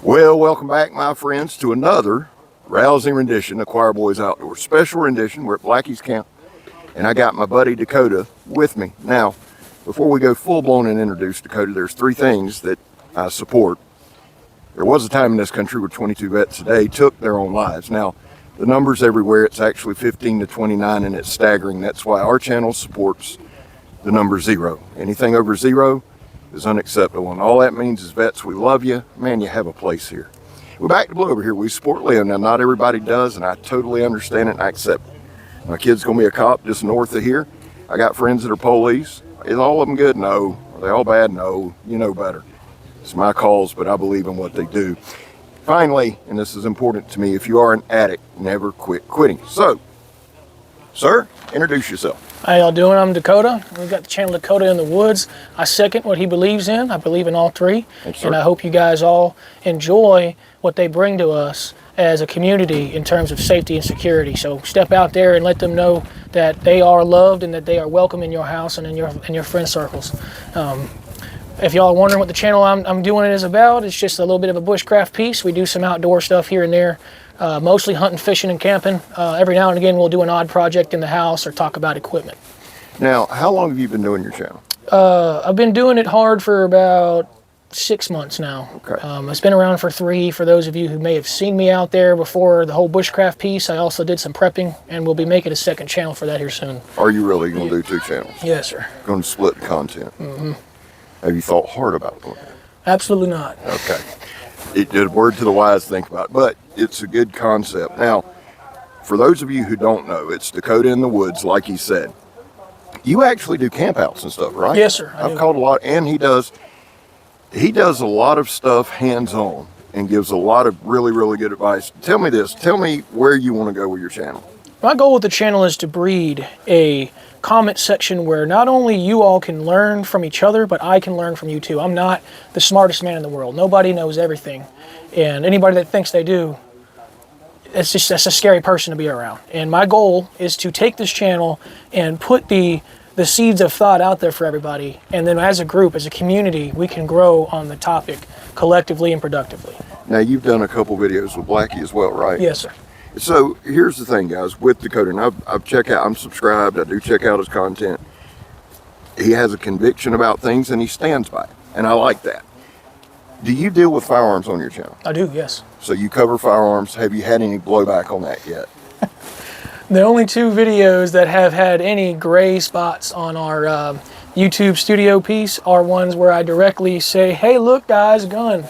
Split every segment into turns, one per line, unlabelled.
Well, welcome back, my friends, to another rousing rendition of Choir Boys Outdoors. Special rendition. We're at Blackie's Camp, and I got my buddy Dakota with me. Now, before we go full-blown and introduce Dakota, there's three things that I support. There was a time in this country where 22 vets a day took their own lives. Now, the numbers everywhere, it's actually 15 to 29, and it's staggering. That's why our channel supports the number 0. Anything over 0 is unacceptable, and all that means is, vets, we love you. Man, you have a place here. We're back to blue over here. We support Leo. Now, not everybody does, and I totally understand it and I accept it. My kid's gonna be a cop just north of here. I got friends that are police. Is all of them good? No. Are they all bad? No. You know better. It's my calls, but I believe in what they do. Finally, and this is important to me, if you are an addict, never quit quitting. So, sir, introduce yourself.
How y'all doing? I'm Dakota. We've got the channel Dakota in the Woods. I second what he believes in. I believe in all three.
Thanks, sir.
And I hope you guys all enjoy what they bring to us as a community in terms of safety and security. So step out there and let them know that they are loved and that they are welcome in your house and in your friend circles. If y'all are wondering what the channel I'm doing it is about, it's just a little bit of a bushcraft piece. We do some outdoor stuff here and there. Mostly hunting, fishing, and camping. Every now and again, we'll do an odd project in the house or talk about equipment.
Now, how long have you been doing your channel?
I've been doing it hard for about 6 months now.
Okay.
It's been around for 3. For those of you who may have seen me out there before the whole bushcraft piece, I also did some prepping, and we'll be making a second channel for that here soon.
Are you really going to do 2 channels?
Yes, sir.
Going to split the content? Mm-hmm. Have you thought hard about doing that?
Absolutely not.
Okay. It did a word to the wise, think about it, but it's a good concept. Now, for those of you who don't know, it's Dakota in the Woods, like he said. You actually do campouts and stuff, right?
Yes, sir.
I've caught a lot, and he does a lot of stuff hands-on and gives a lot of really, really good advice. Tell me this. Tell me where you want to go with your channel.
My goal with the channel is to breed a comment section where not only you all can learn from each other, but I can learn from you too. I'm not the smartest man in the world. Nobody knows everything. And anybody that thinks they do, that's a scary person to be around. And my goal is to take this channel and put the seeds of thought out there for everybody. And then as a group, as a community, we can grow on the topic collectively and productively.
Now, you've done a couple videos with Blackie as well, right?
Yes, sir.
So here's the thing, guys, with Dakota, and I'm subscribed, I do check out his content. He has a conviction about things and he stands by it, and I like that. Do you deal with firearms on your channel?
I do, yes.
So you cover firearms. Have you had any blowback on that yet?
The only 2 videos that have had any gray spots on our YouTube studio piece are ones where I directly say, hey, look, guys, a gun.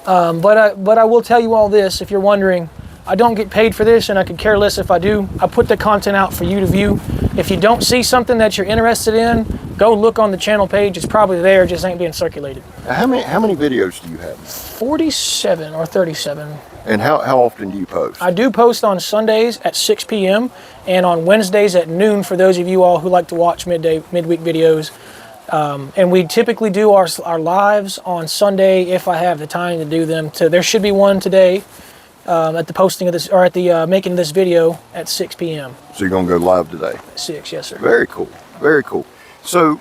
But I will tell you all this, if you're wondering, I don't get paid for this, and I could care less if I do. I put the content out for you to view. If you don't see something that you're interested in, go look on the channel page. It's probably there, just ain't being circulated.
How many videos do you have?
47 or 37.
And how often do you post?
I do post on Sundays at 6 p.m. and on Wednesdays at noon for those of you all who like to watch midweek videos. And we typically do our lives on Sunday if I have the time to do them. There should be one today. At the posting of this, or at the making this video at 6 p.m.
So you're going to go live today?
6, yes, sir.
Very cool. Very cool. So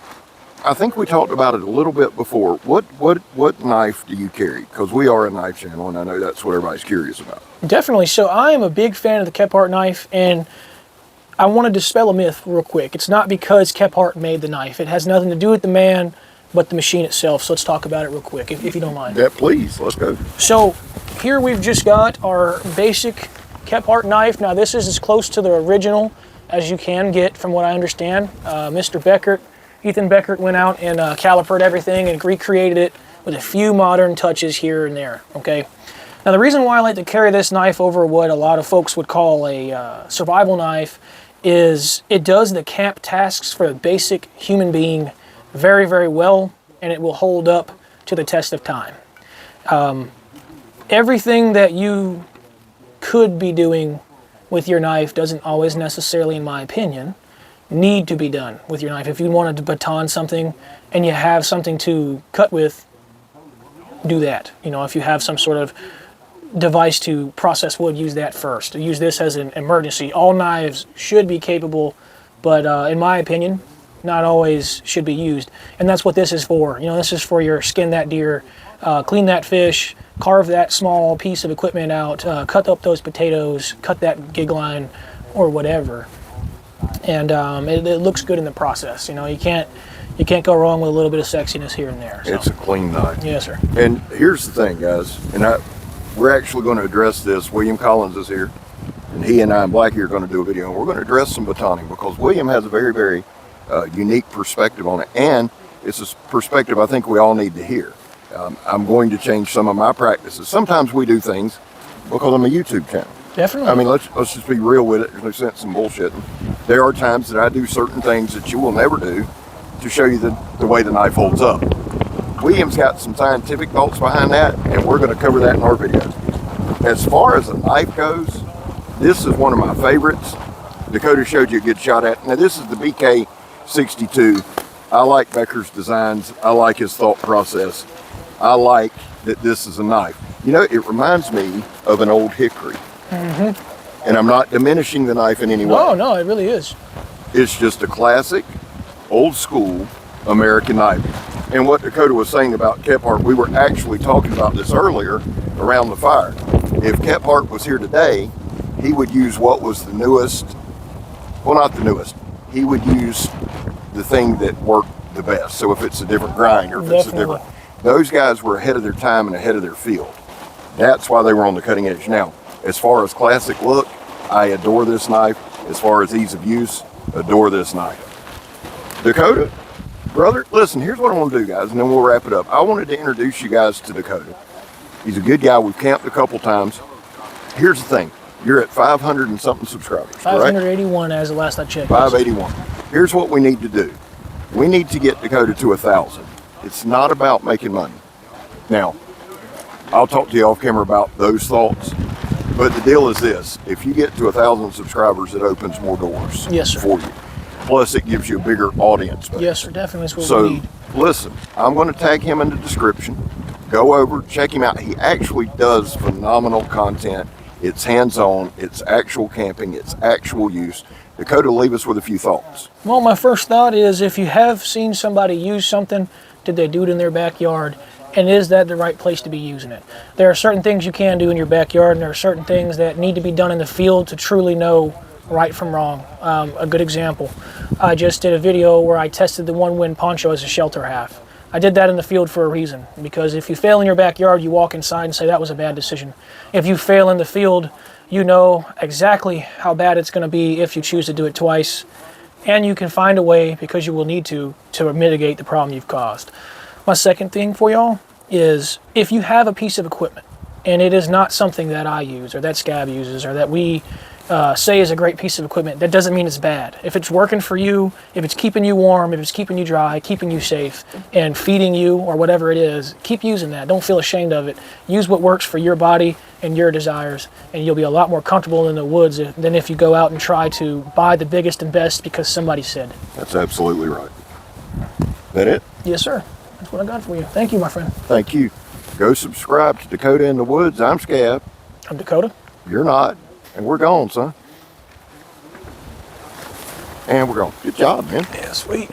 I think we talked about it a little bit before. What knife do you carry? Because we are a knife channel, and I know that's what everybody's curious about.
Definitely. So I am a big fan of the Kephart knife, and I want to dispel a myth real quick. It's not because Kephart made the knife. It has nothing to do with the man, but the machine itself. So let's talk about it real quick, if you don't mind.
Yeah, please. Let's go.
So here we've just got our basic Kephart knife. Now this is as close to the original as you can get from what I understand. Ethan Beckert went out and calipered everything and recreated it with a few modern touches here and there, okay? Now the reason why I like to carry this knife over what a lot of folks would call a survival knife is it does the camp tasks for a basic human being very, very well, and it will hold up to the test of time. Everything that you could be doing with your knife doesn't always necessarily, in my opinion, need to be done with your knife. If you wanted to baton something and you have something to cut with, do that. You know, if you have some sort of device to process wood, use that first. Use this as an emergency. All knives should be capable, but in my opinion, not always should be used. And that's what this is for. You know, this is for your skin that deer clean that fish, carve that small piece of equipment out, cut up those potatoes, cut that gig line, or whatever. And it looks good in the process. You know, you can't go wrong with a little bit of sexiness here and there. So.
It's a clean knife.
Yes, sir.
And here's the thing, guys, and we're actually going to address this. William Collins is here, and he and I and Blackie are going to do a video, and we're going to address some batoning because William has a very, very unique perspective on it, and it's a perspective I think we all need to hear. I'm going to change some of my practices. Sometimes we do things because I'm a YouTube channel.
Definitely.
I mean, let's just be real with it. There's no sense in bullshitting. There are times that I do certain things that you will never do to show you the way the knife holds up. William's got some scientific thoughts behind that, and we're going to cover that in our video. As far as a knife goes, this is one of my favorites. Dakota showed you a good shot at. Now, this is the BK62. I like Becker's designs. I like his thought process. I like that this is a knife. You know, it reminds me of an old hickory. Mm-hmm. And I'm not diminishing the knife in any way.
No, no, it really is.
It's just a classic, old school American knife. And what Dakota was saying about Kephart, we were actually talking about this earlier around the fire. If Kephart was here today, he would use what was the newest, well, not the newest. He would use the thing that worked the best. So if it's a different grind or if it's a different, those guys were ahead of their time and ahead of their field. That's why they were on the cutting edge. Now, as far as classic look, I adore this knife. As far as ease of use, adore this knife. Dakota, brother, listen, here's what I want to do, guys, and then we'll wrap it up. I wanted to introduce you guys to Dakota. He's a good guy. We've camped a couple times. Here's the thing. You're at 500 and something subscribers,
581 correct? As the last I checked.
581. Here's what we need to do. We need to get Dakota to 1,000. It's not about making money. Now, I'll talk to you off camera about those thoughts. But the deal is this, if you get to 1,000 subscribers, it opens more doors for you. Plus, it gives you a bigger audience base.
Yes, sir, definitely. That's what we need.
Listen, I'm going to tag him in the description. Go over, check him out. He actually does phenomenal content. It's hands-on, it's actual camping, it's actual use. Dakota, leave us with a few thoughts.
Well, my first thought is if you have seen somebody use something, did they do it in their backyard? And is that the right place to be using it? There are certain things you can do in your backyard, and there are certain things that need to be done in the field to truly know right from wrong. A good example, I just did a video where I tested the one-wind poncho as a shelter half. I did that in the field for a reason, because if you fail in your backyard, you walk inside and say that was a bad decision. If you fail in the field, you know exactly how bad it's going to be if you choose to do it twice, and you can find a way, because you will need to mitigate the problem you've caused. My second thing for y'all is if you have a piece of equipment and it is not something that I use or that Scab uses or that we say is a great piece of equipment, that doesn't mean it's bad. If it's working for you, if it's keeping you warm, if it's keeping you dry, keeping you safe, and feeding you or whatever it is, keep using that. Don't feel ashamed of it. Use what works for your body and your desires, and you'll be a lot more comfortable in the woods than if you go out and try to buy the biggest and best because somebody said.
That's absolutely right. That it?
Yes, sir. That's what I got for you. Thank you, my friend.
Thank you. Go subscribe to Dakota in the Woods. I'm Scab.
I'm Dakota.
You're not. And we're gone, son. And we're gone. Good job, man.
Yeah, sweet.